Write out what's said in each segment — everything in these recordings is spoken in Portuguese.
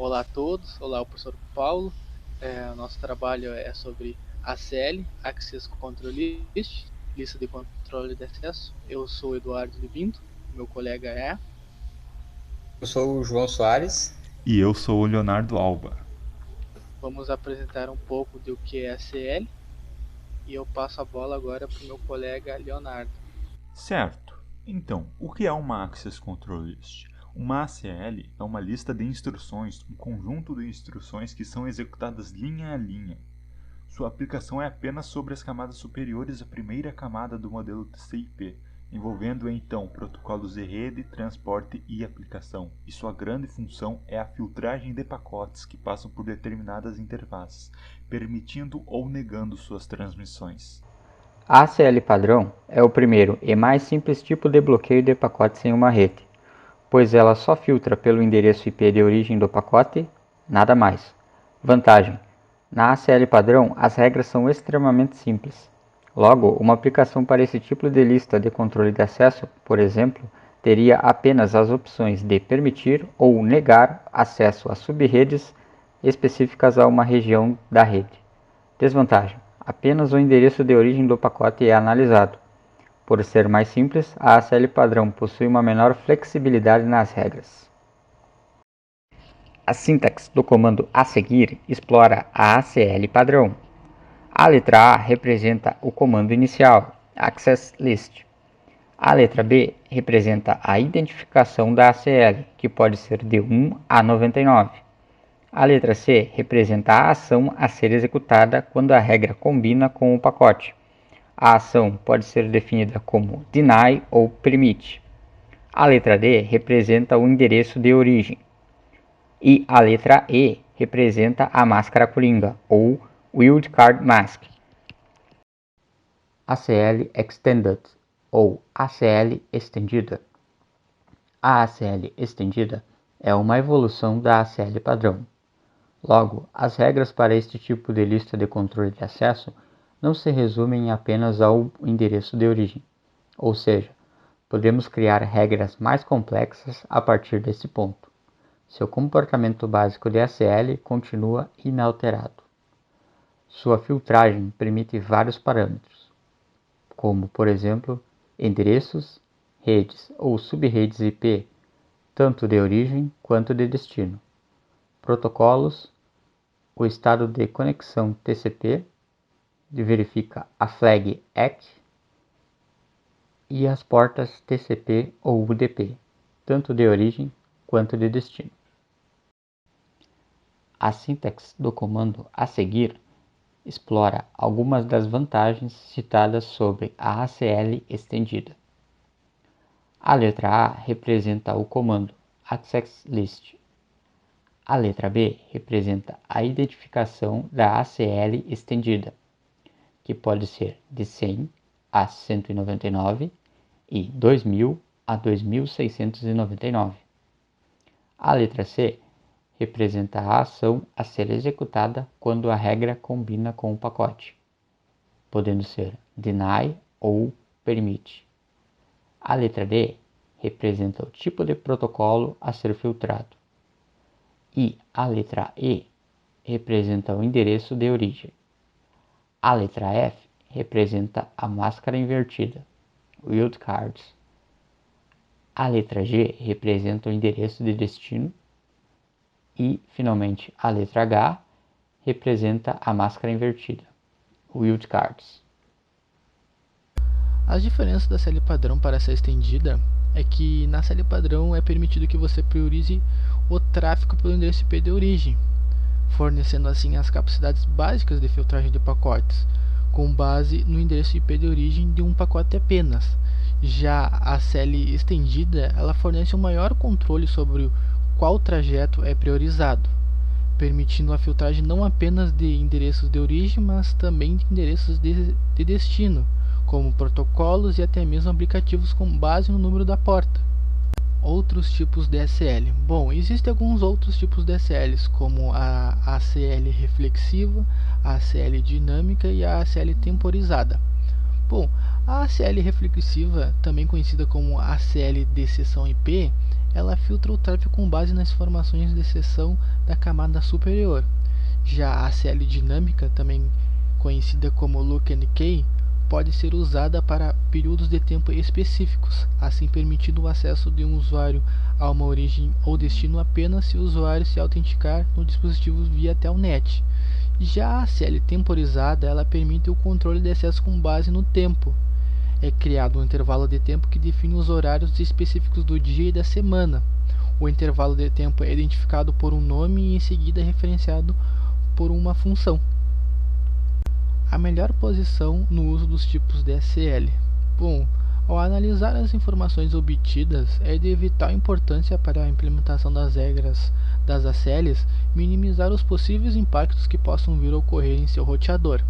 Olá a todos, olá o professor Paulo. Nosso trabalho é sobre ACL, Access Control List, lista de controle de acesso. Eu sou Eduardo Libindo, meu colega é... Eu sou o João Soares. E eu sou o Leonardo Alba. Vamos apresentar um pouco do que é ACL e eu passo a bola agora para o meu colega Leonardo. Certo. Então, o que é uma Access Control List? Uma ACL é uma lista de instruções, um conjunto de instruções que são executadas linha a linha. Sua aplicação é apenas sobre as camadas superiores à primeira camada do modelo TCP, envolvendo então protocolos de rede, transporte e aplicação, e sua grande função é a filtragem de pacotes que passam por determinadas interfaces, permitindo ou negando suas transmissões. A ACL padrão é o primeiro e mais simples tipo de bloqueio de pacotes em uma rede, pois ela só filtra pelo endereço IP de origem do pacote, nada mais. Vantagem: na ACL padrão, as regras são extremamente simples. Logo, uma aplicação para esse tipo de lista de controle de acesso, por exemplo, teria apenas as opções de permitir ou negar acesso a subredes específicas a uma região da rede. Desvantagem: apenas o endereço de origem do pacote é analisado. Por ser mais simples, a ACL padrão possui uma menor flexibilidade nas regras. A sintaxe do comando a seguir explora a ACL padrão. A letra A representa o comando inicial, Access List. A letra B representa a identificação da ACL, que pode ser de 1 a 99. A letra C representa a ação a ser executada quando a regra combina com o pacote. A ação pode ser definida como deny ou permit. A letra D representa o endereço de origem. E a letra E representa a máscara coringa, ou wildcard mask. ACL Extended, ou ACL estendida. A ACL estendida é uma evolução da ACL padrão. Logo, as regras para este tipo de lista de controle de acesso não se resumem apenas ao endereço de origem, ou seja, podemos criar regras mais complexas a partir desse ponto. Seu comportamento básico de ACL continua inalterado. Sua filtragem permite vários parâmetros, como, por exemplo, endereços, redes ou subredes IP, tanto de origem quanto de destino, protocolos, o estado de conexão TCP, verifica a flag ACK e as portas TCP ou UDP, tanto de origem quanto de destino. A sintaxe do comando a seguir explora algumas das vantagens citadas sobre a ACL estendida. A letra A representa o comando Access List. A letra B representa a identificação da ACL estendida, que pode ser de 100 a 199 e 2000 a 2699. A letra C representa a ação a ser executada quando a regra combina com o pacote, podendo ser deny ou permit. A letra D representa o tipo de protocolo a ser filtrado. E a letra E representa o endereço de origem. A letra F representa a máscara invertida, wildcards. A letra G representa o endereço de destino. E, finalmente, a letra H representa a máscara invertida, wildcards. As diferenças da CL padrão para essa estendida é que na CL padrão é permitido que você priorize o tráfego pelo endereço IP de origem, fornecendo assim as capacidades básicas de filtragem de pacotes, com base no endereço IP de origem de um pacote apenas. Já a CL estendida, ela fornece um maior controle sobre qual trajeto é priorizado, permitindo a filtragem não apenas de endereços de origem, mas também de endereços de destino, como protocolos e até mesmo aplicativos com base no número da porta. Outros tipos de ACL. Bom, existem alguns outros tipos de ACLs, como a ACL reflexiva, a ACL dinâmica e a ACL temporizada. Bom, a ACL reflexiva, também conhecida como ACL de seção IP, ela filtra o tráfego com base nas informações de seção da camada superior. Já a ACL dinâmica, também conhecida como Lock and Key, pode ser usada para períodos de tempo específicos, assim permitindo o acesso de um usuário a uma origem ou destino apenas se o usuário se autenticar no dispositivo via Telnet. Já a ACL temporizada, ela permite o controle de acesso com base no tempo. É criado um intervalo de tempo que define os horários específicos do dia e da semana. O intervalo de tempo é identificado por um nome e em seguida referenciado por uma função. A melhor posição no uso dos tipos de ACL. Bom, ao analisar as informações obtidas, é de vital importância para a implementação das regras das ACLs minimizar os possíveis impactos que possam vir a ocorrer em seu roteador.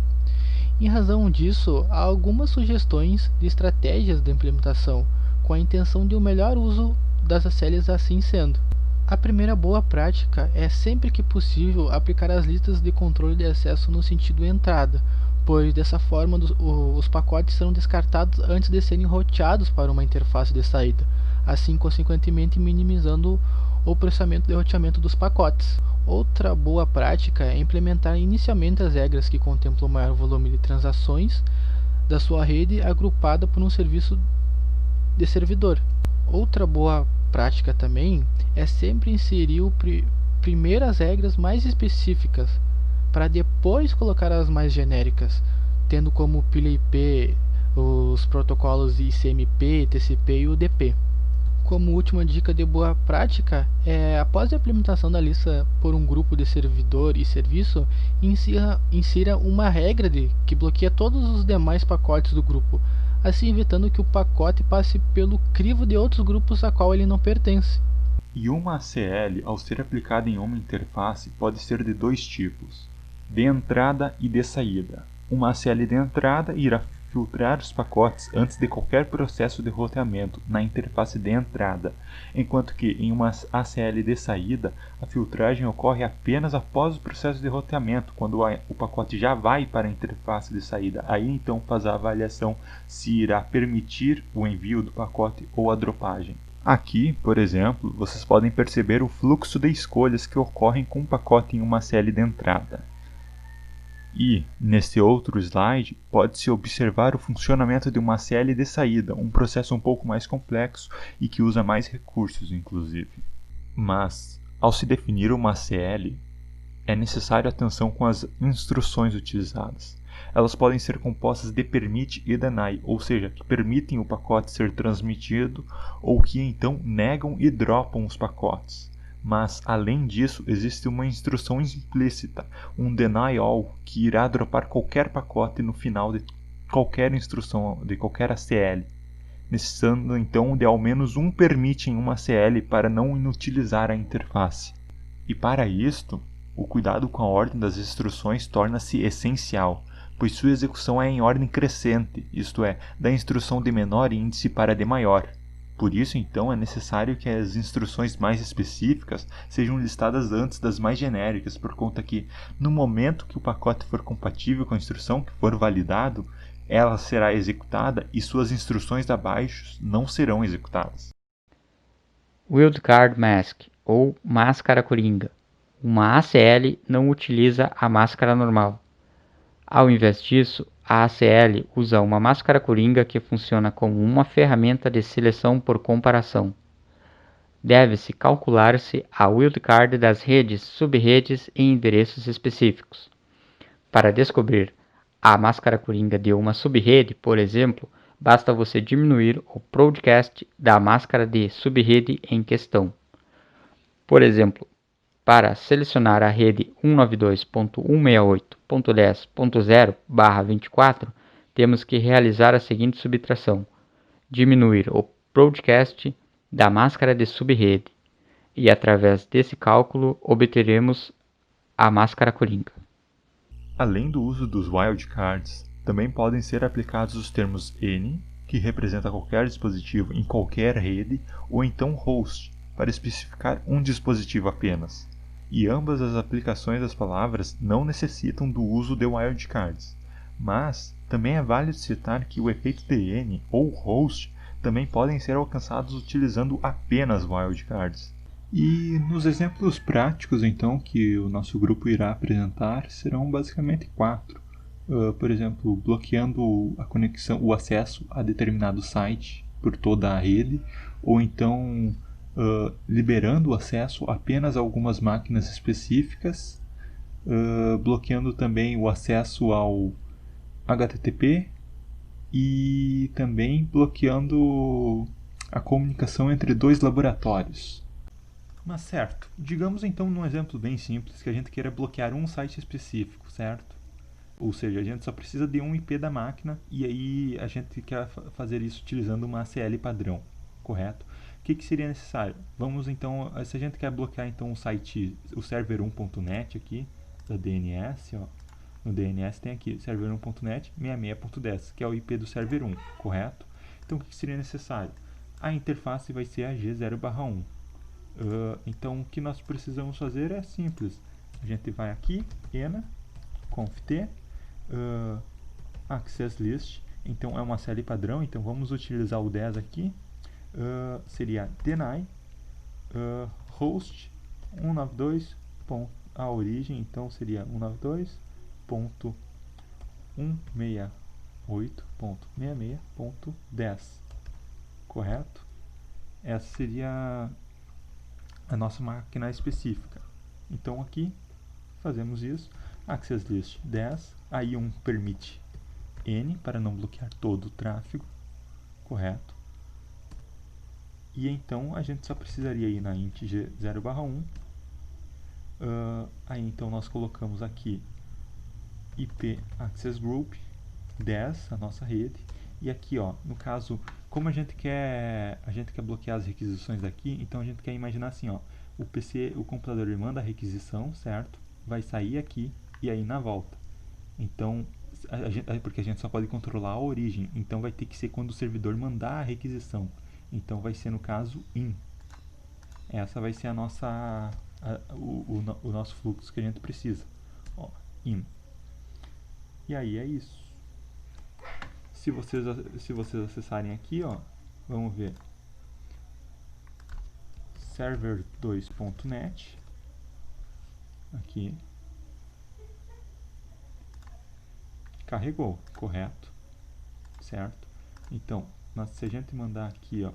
Em razão disso, há algumas sugestões de estratégias de implementação, com a intenção de um melhor uso das ACLs assim sendo. A primeira boa prática é sempre que possível aplicar as listas de controle de acesso no sentido entrada, pois dessa forma os pacotes serão descartados antes de serem roteados para uma interface de saída, assim consequentemente minimizando o processamento de roteamento dos pacotes. Outra boa prática é implementar inicialmente as regras que contemplam o maior volume de transações da sua rede agrupada por um serviço de servidor. Outra boa prática também é sempre inserir primeiro as regras mais específicas, para depois colocar as mais genéricas, tendo como pilha IP os protocolos ICMP, TCP e UDP. Como última dica de boa prática, após a implementação da lista por um grupo de servidor e serviço, insira uma regra que bloqueia todos os demais pacotes do grupo, assim evitando que o pacote passe pelo crivo de outros grupos a qual ele não pertence. E uma ACL, ao ser aplicada em uma interface, pode ser de dois tipos, de entrada e de saída. Uma ACL de entrada irá filtrar os pacotes antes de qualquer processo de roteamento na interface de entrada, enquanto que em uma ACL de saída, a filtragem ocorre apenas após o processo de roteamento, quando o pacote já vai para a interface de saída. Aí então faz a avaliação se irá permitir o envio do pacote ou a dropagem. Aqui, por exemplo, vocês podem perceber o fluxo de escolhas que ocorrem com o pacote em uma ACL de entrada. E, nesse outro slide, pode-se observar o funcionamento de uma ACL de saída, um processo um pouco mais complexo e que usa mais recursos, inclusive. Mas, ao se definir uma ACL, é necessário atenção com as instruções utilizadas. Elas podem ser compostas de permit e deny, ou seja, que permitem o pacote ser transmitido ou que então negam e dropam os pacotes. Mas, além disso, existe uma instrução implícita, um deny all, que irá dropar qualquer pacote no final de qualquer instrução, de qualquer ACL, necessitando então de ao menos um permit em uma ACL para não inutilizar a interface. E para isto, o cuidado com a ordem das instruções torna-se essencial, pois sua execução é em ordem crescente, isto é, da instrução de menor índice para a de maior. Por isso, então, é necessário que as instruções mais específicas sejam listadas antes das mais genéricas, por conta que, no momento que o pacote for compatível com a instrução que for validado, ela será executada e suas instruções abaixo não serão executadas. Wildcard Mask, ou máscara coringa. Uma ACL não utiliza a máscara normal. Ao invés disso, a ACL usa uma máscara coringa que funciona como uma ferramenta de seleção por comparação. Deve-se calcular-se a wildcard das redes, subredes e endereços específicos. Para descobrir a máscara coringa de uma subrede, por exemplo, basta você diminuir o broadcast da máscara de subrede em questão. Por exemplo, para selecionar a rede 192.168.10.0/24, temos que realizar a seguinte subtração: diminuir o broadcast da máscara de subrede, e através desse cálculo obteremos a máscara coringa. Além do uso dos wildcards, também podem ser aplicados os termos N, que representa qualquer dispositivo em qualquer rede, ou então host, para especificar um dispositivo apenas. E ambas as aplicações das palavras não necessitam do uso de wildcards. Mas também é válido citar que o efeito de N ou host também podem ser alcançados utilizando apenas wildcards. E nos exemplos práticos, então, que o nosso grupo irá apresentar, serão basicamente 4. Por exemplo, bloqueando a conexão, o acesso a determinado site por toda a rede, ou então liberando o acesso apenas a algumas máquinas específicas, bloqueando também o acesso ao HTTP e também bloqueando a comunicação entre 2 laboratórios. Mas certo, digamos então num exemplo bem simples que a gente queira bloquear um site específico, certo? Ou seja, a gente só precisa de um IP da máquina e aí a gente quer fazer isso utilizando uma ACL padrão, correto? O que seria necessário? Vamos então, se a gente quer bloquear então o site, o server1.net aqui, da DNS, ó, no DNS tem aqui server1.net 66.10, que é o IP do server 1, correto? Então o que seria necessário? A interface vai ser a G0/1. Então o que nós precisamos fazer é simples. A gente vai aqui, ena, conft, access list, então é uma ACL padrão, então vamos utilizar o 10 aqui, seria deny host 192. A origem então seria 192.168.66.10, correto? Essa seria a nossa máquina específica. Então aqui fazemos isso, access list 10, aí um permite n para não bloquear todo o tráfego, correto? E então a gente só precisaria ir na int g0/1, aí então nós colocamos aqui IP access group 10, a nossa rede, e aqui ó, no caso, como a gente quer bloquear as requisições daqui, então a gente quer imaginar assim ó, o computador ele manda a requisição, certo? Vai sair aqui e aí na volta. Então, porque a gente só pode controlar a origem, então vai ter que ser quando o servidor mandar a requisição. Então vai ser no caso in. Essa vai ser a nossa o nosso fluxo que a gente precisa. Ó, in. E aí é isso. Se vocês acessarem aqui, ó, vamos ver. Server2.net. Aqui. Carregou, correto? Certo? Então, se a gente mandar aqui, ó,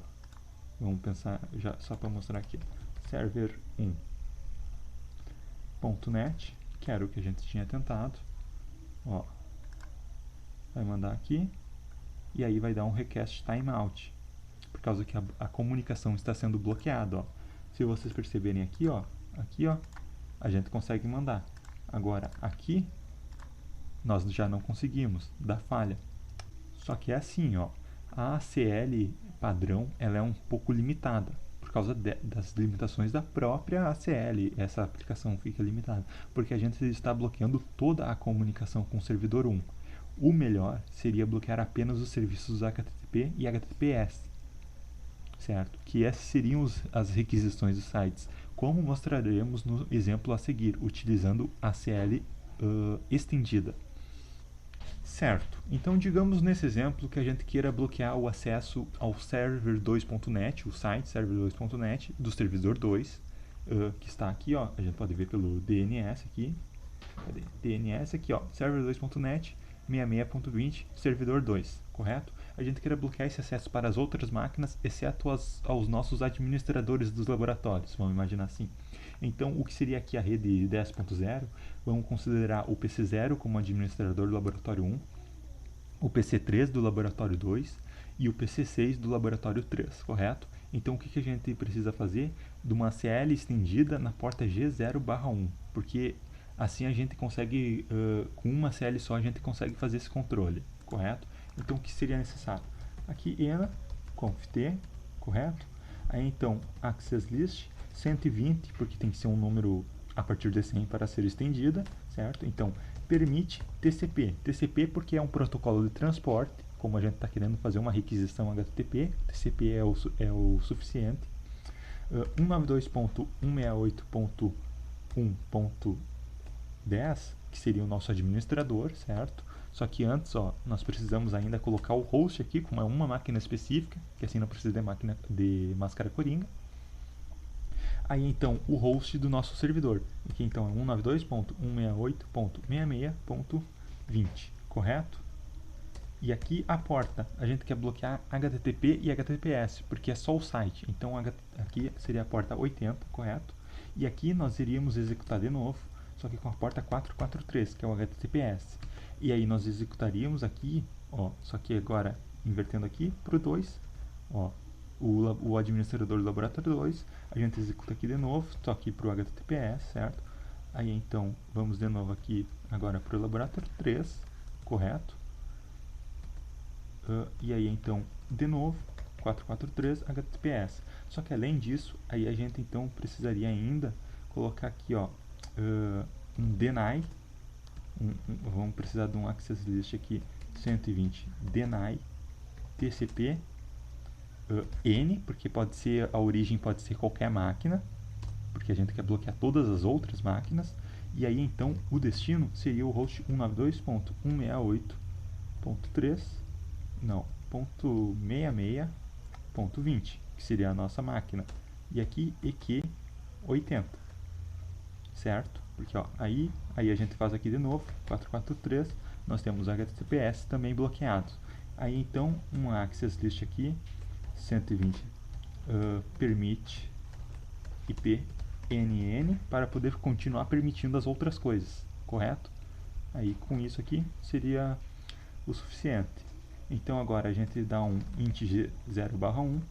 vamos pensar já só para mostrar aqui, server1.net, que era o que a gente tinha tentado, ó, vai mandar aqui e aí vai dar um request timeout, por causa que a comunicação está sendo bloqueada, ó. Se vocês perceberem aqui, ó, a gente consegue mandar. Agora aqui nós já não conseguimos, dá falha. Só que é assim, ó, a ACL padrão ela é um pouco limitada por causa das limitações da própria ACL. Essa aplicação fica limitada porque a gente está bloqueando toda a comunicação com o servidor 1. O melhor seria bloquear apenas os serviços HTTP e HTTPS, certo? Que essas seriam as requisições dos sites, como mostraremos no exemplo a seguir, utilizando a ACL estendida. Certo, então digamos nesse exemplo que a gente queira bloquear o acesso ao server2.net, o site server2.net do servidor 2, que está aqui, ó, a gente pode ver pelo DNS aqui, DNS aqui, ó, server2.net 66.20 servidor 2, correto? A gente queira bloquear esse acesso para as outras máquinas, exceto aos nossos administradores dos laboratórios, vamos imaginar assim. Então, o que seria aqui a rede 10.0? Vamos considerar o PC0 como administrador do laboratório 1, o PC3 do laboratório 2 e o PC6 do laboratório 3, correto? Então, o que a gente precisa fazer? De uma ACL estendida na porta G0/1, porque assim a gente consegue, com uma ACL só, a gente consegue fazer esse controle, correto? Então, o que seria necessário? Aqui, ena, conft, correto? Aí, então, access list, 120, porque tem que ser um número a partir de 100 para ser estendida, certo? Então, permite TCP. TCP porque é um protocolo de transporte, como a gente está querendo fazer uma requisição HTTP, TCP é o suficiente. 192.168.1.10, que seria o nosso administrador, certo? Só que antes, ó, nós precisamos ainda colocar o host aqui com uma máquina específica, que assim não precisa de máquina de máscara coringa. Aí então o host do nosso servidor, que então é 192.168.66.20, correto? E aqui a porta, a gente quer bloquear HTTP e HTTPS, porque é só o site. Então aqui seria a porta 80, correto? E aqui nós iríamos executar de novo, só que com a porta 443, que é o HTTPS. E aí nós executaríamos aqui, ó, só que agora invertendo aqui para o 2, ó, o administrador do laboratório 2, a gente executa aqui de novo, só aqui para o HTTPS, certo? Aí então vamos de novo aqui agora para o laboratório 3, correto? E aí então de novo 443 HTTPS. Só que além disso, aí a gente então precisaria ainda colocar aqui, ó, um deny, vamos precisar de um access list aqui 120 deny TCP N, porque pode ser, a origem pode ser qualquer máquina, porque a gente quer bloquear todas as outras máquinas. E aí então o destino seria o host 192.168.3, não, .66.20, que seria a nossa máquina. E aqui EQ 80, certo? Porque ó, aí a gente faz aqui de novo 443, nós temos HTTPS também bloqueados. Aí então um access list aqui 120 permite IP NN para poder continuar permitindo as outras coisas, correto? Aí com isso aqui seria o suficiente. Então agora a gente dá um int 0/1,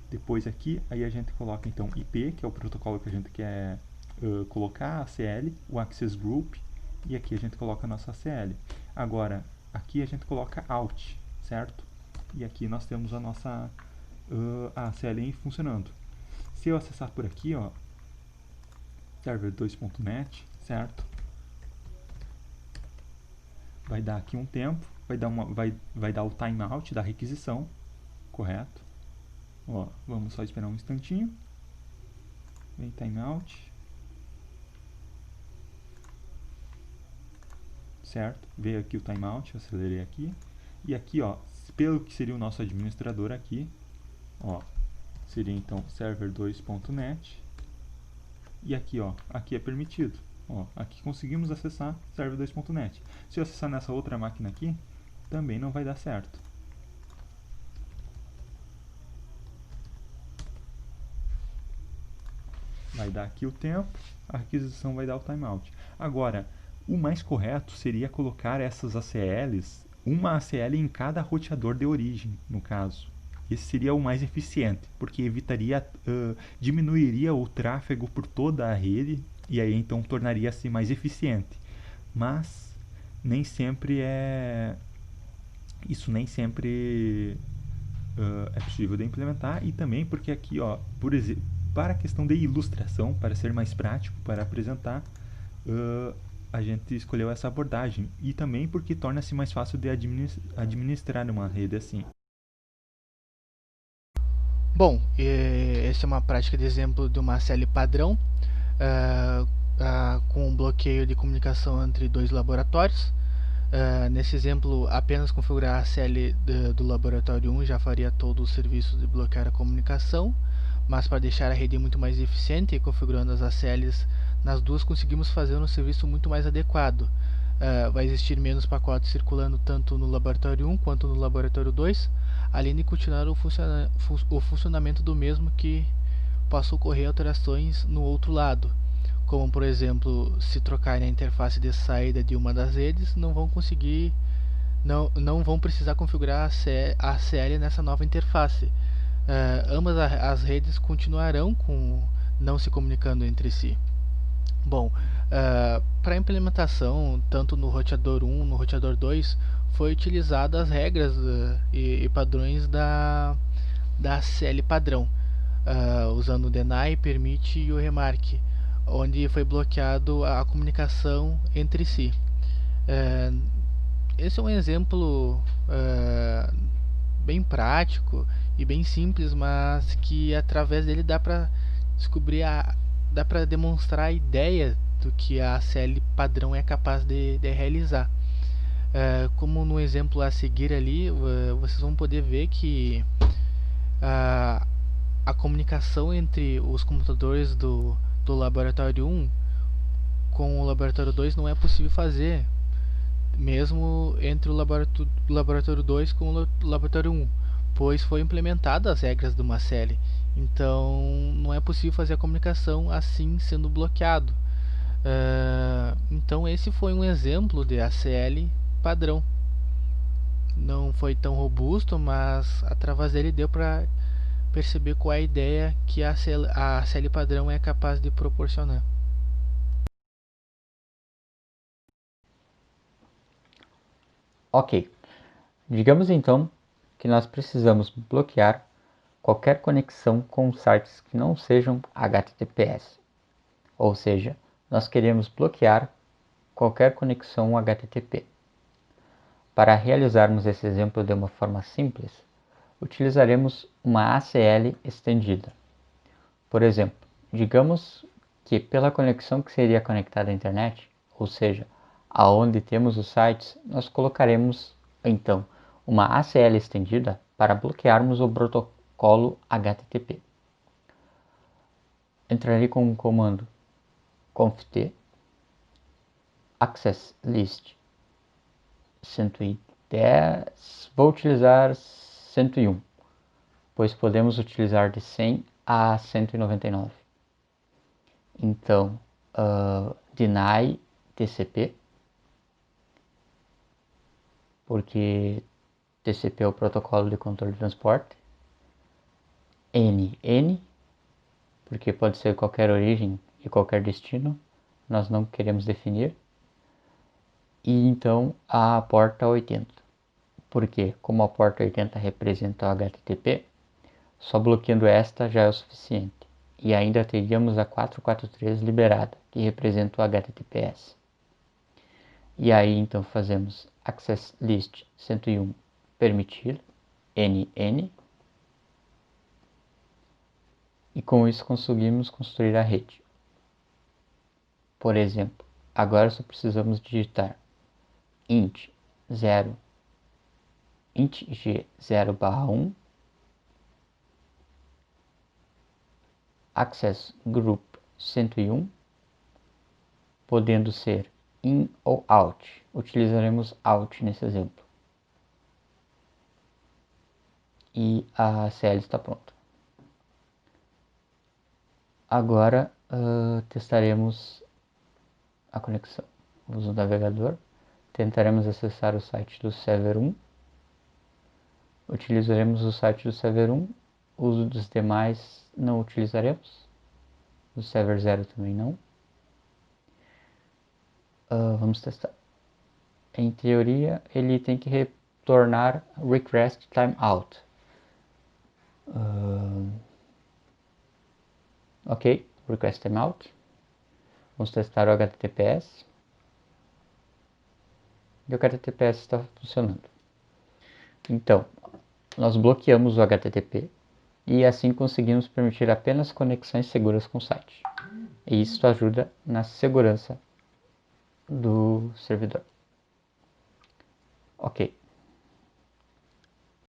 depois aqui aí a gente coloca então IP, que é o protocolo que a gente quer colocar, a ACL, o access group, e aqui a gente coloca a nossa ACL. Agora aqui a gente coloca out, certo? E aqui nós temos a nossa ACL funcionando. Se eu acessar por aqui, ó, server2.net, certo? Vai dar aqui um tempo, vai dar o timeout da requisição, correto? Ó, vamos só esperar um instantinho. Vem timeout, certo? Veio aqui o timeout, eu acelerei aqui. E aqui, ó, pelo que seria o nosso administrador aqui, ó, seria então server2.net. E aqui, ó, aqui é permitido. Ó, aqui conseguimos acessar server2.net. Se eu acessar nessa outra máquina aqui, também não vai dar certo. Vai dar aqui o tempo, a requisição vai dar o timeout. Agora, o mais correto seria colocar essas ACLs, uma ACL em cada roteador de origem, no caso. Esse seria o mais eficiente, porque evitaria, diminuiria o tráfego por toda a rede, e aí então tornaria-se mais eficiente. Mas nem sempre isso nem sempre é possível de implementar, e também porque aqui, ó, por exemplo, para a questão de ilustração, para ser mais prático, para apresentar, a gente escolheu essa abordagem, e também porque torna-se mais fácil de administrar uma rede assim. Bom, essa é uma prática de exemplo de uma ACL padrão, com um bloqueio de comunicação entre dois laboratórios. Nesse exemplo, apenas configurar a ACL do laboratório 1 já faria todo o serviço de bloquear a comunicação, mas para deixar a rede muito mais eficiente, configurando as ACLs nas duas, conseguimos fazer um serviço muito mais adequado. Vai existir menos pacotes circulando tanto no laboratório 1 quanto no laboratório 2, além de continuar o funcionamento do mesmo, que possa ocorrer alterações no outro lado, como por exemplo, se trocarem a interface de saída de uma das redes, não vão precisar configurar a ACL nessa nova interface. Ambas as redes continuarão não se comunicando entre si. Bom, para a implementação, tanto no roteador 1 no roteador 2, foi utilizado as regras e padrões da ACL padrão, usando o deny, permit e o remark, onde foi bloqueado a comunicação entre si. Esse é um exemplo bem prático e bem simples, mas que através dele dá para demonstrar a ideia do que a ACL padrão é capaz de realizar. Como no exemplo a seguir ali, vocês vão poder ver que a comunicação entre os computadores do laboratório 1 com o laboratório 2 não é possível fazer, mesmo entre o laboratório 2 com o laboratório 1, pois foi implementadas as regras do Macele. Então não é possível fazer a comunicação assim sendo bloqueado. Então esse foi um exemplo de ACL padrão. Não foi tão robusto, mas através dele deu para perceber qual é a ideia que a ACL padrão é capaz de proporcionar. Ok, digamos então que nós precisamos bloquear qualquer conexão com sites que não sejam HTTPS. Ou seja, nós queremos bloquear qualquer conexão HTTP. Para realizarmos esse exemplo de uma forma simples, utilizaremos uma ACL estendida. Por exemplo, digamos que pela conexão que seria conectada à internet, ou seja, aonde temos os sites, nós colocaremos então uma ACL estendida para bloquearmos o protocolo HTTP. Entrarei com o comando conft access list 110, vou utilizar 101, pois podemos utilizar de 100 a 199. Então, deny TCP, porque TCP é o protocolo de controle de transporte. NN, porque pode ser qualquer origem e qualquer destino, nós não queremos definir. E então a porta 80, porque como a porta 80 representa o HTTP, só bloqueando esta já é o suficiente. E ainda teríamos a 443 liberada, que representa o HTTPS. E aí então fazemos access list 101 permitir NN, e com isso conseguimos construir a rede. Por exemplo, agora só precisamos digitar int 0 int g 0/1 access group 101, podendo ser in ou out. Utilizaremos out nesse exemplo. E a CL está pronta. Agora testaremos a conexão. Uso o navegador. Tentaremos acessar o site do server 1. Utilizaremos o site do server 1. O uso dos demais não utilizaremos. O server 0 também não. Vamos testar. Em teoria, ele tem que retornar request timeout. Ok, request timeout. Vamos testar o HTTPS. E o HTTPS está funcionando. Então, nós bloqueamos o HTTP e assim conseguimos permitir apenas conexões seguras com o site. E isso ajuda na segurança do servidor. Ok,